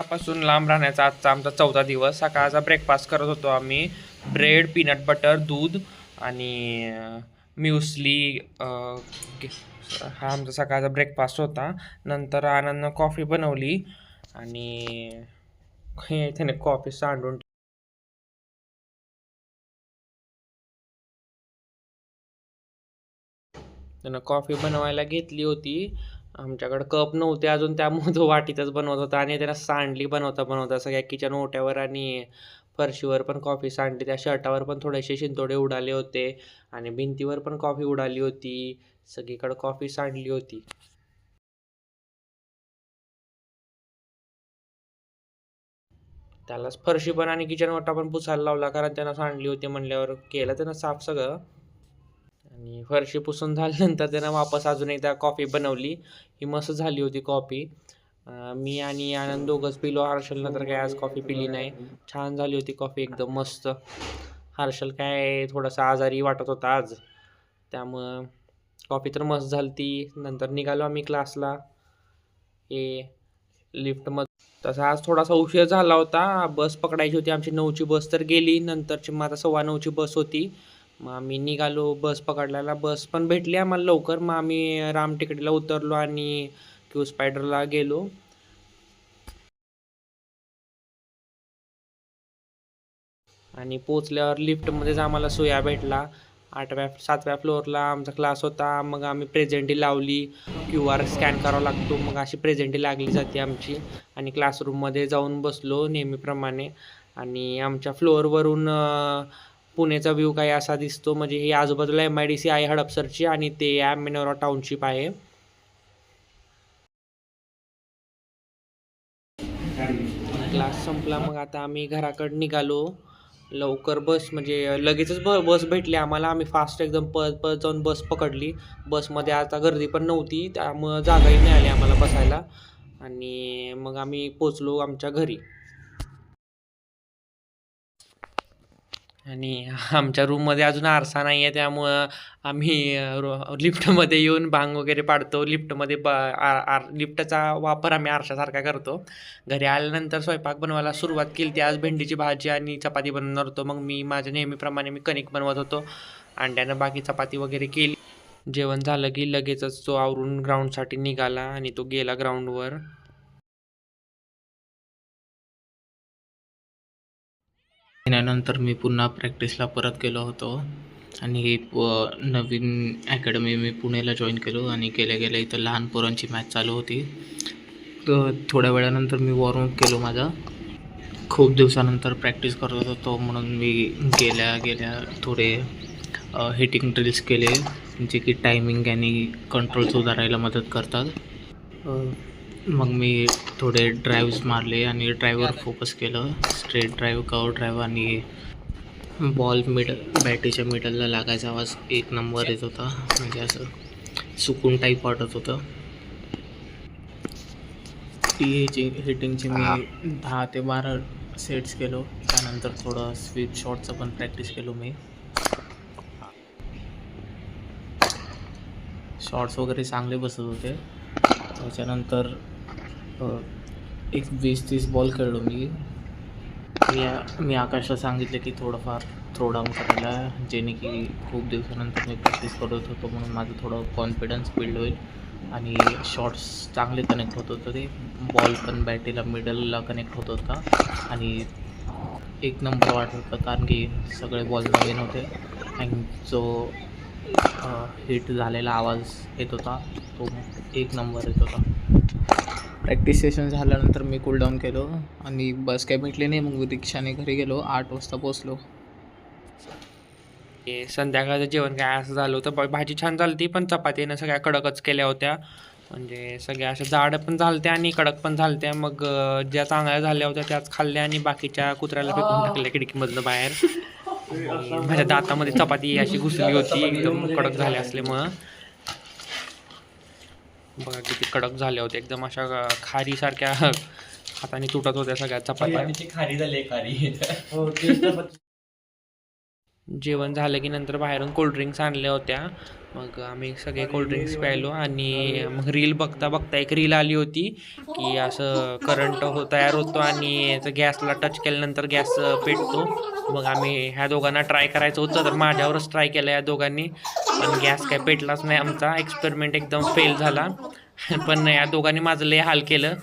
पासून लांब राहण्याचा आजचा आमचा 4था दिवस. सकाळचा ब्रेकफास्ट करत होतो आम्ही. ब्रेड, पीनट बटर, दूध आणि म्युस्ली. हा आमचा सकाळचा ब्रेकफास्ट होता. नंतर आनंदनं कॉफी बनवली आणि त्याने कॉफी सांडून त्यानं कॉफी बनवायला घेतली होती. आमच्याकडे कप नव्हते अजून, त्यामुळे तो वाटीतच बनवत होता आणि त्याला सांडली बनवता बनवता सगळ्या किचन ओट्यावर आणि फरशीवर पण कॉफी सांडली. त्या शर्टावर पण थोडेसे शिंतोडे उडाले होते आणि भिंतीवर पण कॉफी उडाली होती. सगळीकडे कॉफी सांडली होती. त्यालाच फरशी पण आणि किचन ओटा पण पुसायला लावला, कारण त्यानं सांडली होती म्हणल्यावर केलं त्यानं साफ सगळं. आणि फरशी पुसून झाल्यानंतर त्यानं वापस अजून एकदा कॉफी बनवली. ही मस्त झाली होती कॉफी. मी आणि आनंद दोघंच पिलो. हर्षलनं तर काय आज कॉफी पिली नाही. छान झाली होती कॉफी, एकदम मस्त. हर्षल काय थोडासा आजारी वाटत होता आज, त्यामुळं कॉफी तर मस्त झाली ती. नंतर निघालो आम्ही क्लासला. हे लिफ्टमध्ये तसा आज थोडासा उशीर झाला होता. बस पकडायची होती आमची. 9ची बस तर गेली. नंतरची मग आता 9:15ची बस होती. मग आम्ही निघालो बस पकडल्याला. बस पण भेटली आम्हाला लवकर. मग आम्ही रामटेकडीला उतरलो आणि क्यू स्पायडरला गेलो. आणि पोचल्यावर लिफ्टमध्येच आम्हाला सोया भेटला. 7व्या फ्लोअरला आमचा क्लास होता. मग आम्ही प्रेझेंटी लावली. QR स्कॅन करावा लागतो, मग अशी प्रेझेंटी लागली जाते आमची. आणि क्लासरूममध्ये जाऊन बसलो नेहमीप्रमाणे. आणि आमच्या फ्लोअरवरून पुण्याचा व्ह्यू काही असा दिसतो. म्हणजे ही आजूबाजूला MIDC आहे हडपसरची आणि ते मेनोरा टाउनशिप आहे. क्लास संपला. मग आता आम्ही घराकडे निघालो. लवकर बस म्हणजे लगेचच बस भेटली आम्हाला. आम्ही फास्ट एकदम पळत पळत जाऊन बस पकडली. बसमध्ये आता गर्दी पण नव्हती, त्यामुळं जागाही मिळाली आम्हाला बसायला. आणि मग आम्ही पोचलो आमच्या घरी. आणि आमच्या रूममध्ये अजून आरसा नाही आहे, त्यामुळं आम्ही लिफ्टमध्ये येऊन भांग वगैरे पाडतो. लिफ्टमध्ये लिफ्टचा वापर आम्ही आरशासारखा करतो. घरी आल्यानंतर स्वयंपाक बनवायला सुरुवात केली. ती आज भेंडीची भाजी आणि चपाती बनवणार होतो. मग मी माझ्या नेहमीप्रमाणे मी कणिक बनवत होतो. अंड्यानं बाकी चपाती वगैरे केली. जेवण झालं की लगेचच तो आवरून ग्राउंडसाठी निघाला आणि तो गेला ग्राउंडवर. त्यानंतर मी पुन्हा प्रॅक्टिसला परत गेलो होतो आणि नवीन अकॅडमी मी पुण्याला जॉईन केलो. आणि गेल्या गेल्या इथं लहान पोरांची मॅच चालू होती. तर थोड्या वेळानंतर मी वॉर्मअप केलो माझा. खूप दिवसानंतर प्रॅक्टिस करत होतो म्हणून मी गेल्या थोडे हिटिंग ड्रिल्स केले, जे की टायमिंग आणि कंट्रोल सुधारायला मदत करतात. मग मी थोडे ड्राईव्स मारले आणि ड्राईव्हवर फोकस केलं. स्ट्रेट ड्राईव्ह, कर्व ड्राईव्ह आणि बॉल बॅटीच्या मिडलला लागायचा आवाज एक नंबर येत होता. म्हणजे असं सुकून टाईप वाटत होतं. हिटिंगची मी 10 ते 12 सेट्स केलो. त्यानंतर थोडं स्वीप शॉटचं पण प्रॅक्टिस केलो मी. शॉट्स वगैरे चांगले बसत होते. त्याच्यानंतर एक 20-30 बॉल खेळलो मी आकाशला सांगितले की थोडंफार थ्रो डाऊन करायला, जेणे की खूप दिवसानंतर मी प्रॅक्टिस करत होतो म्हणून माझं थोडं कॉन्फिडन्स बिल्ड होईल आणि शॉट्स चांगले कनेक्ट होत होतं. ते बॉल पण बॅटीला मिडलला कनेक्ट होत होता आणि एक नंबर वाटत होतं, कारण की सगळे बॉल नवीन होते आणि जो हिट झालेला आवाज येत होता तो एक नंबर येत होता. प्रॅक्टिस सेशन झाल्यानंतर मी कूलडाऊन केलो आणि बस काही भेटली नाही. मग रिक्षाने घरी गेलो. 8 वाजता पोचलो. संध्याकाळचं जेवण काय असं झालं होतं. भाजी छान झाली ती, पण चपातीनं सगळ्या कडकच केल्या होत्या. म्हणजे सगळ्या अशा जाड पण झालत्या आणि कडक पण झालत्या. मग ज्या चांगल्या झाल्या होत्या त्याच खाल्ल्या आणि बाकीच्या कुत्र्याला फेकून टाकल्या खिडकीमधनं बाहेर. माझ्या दातामध्ये चपाती अशी घुसली होती एकदम कडक झाल्या असल्यामुळं. बघा किती कडक झाल्या होत्या, एकदम अशा खारीसारख्या हाताने तुटत होत्या सगळ्या चपात्या. खारी झाली खारी. जेवण झालं की नंतर बाहेरून कोल्ड्रिंक्स आणल्या होत्या. मग आम्ही सगळे कोल्ड्रिंक्स प्यायलो आणि मग रील बघता बघता एक रील आली होती की असं करंट तयार होतो आणि गॅसला टच केल्यानंतर गॅस पेटतो. मग आम्ही ह्या दोघांना ट्राय करायचं होतं तर माझ्यावरच ट्राय केलं या दोघांनी, पण गॅस काय पेटलाच नाही. आमचा एक्सपेरिमेंट एकदम फेल झाला. पण या दोघांनी माझं लय हाल केलं.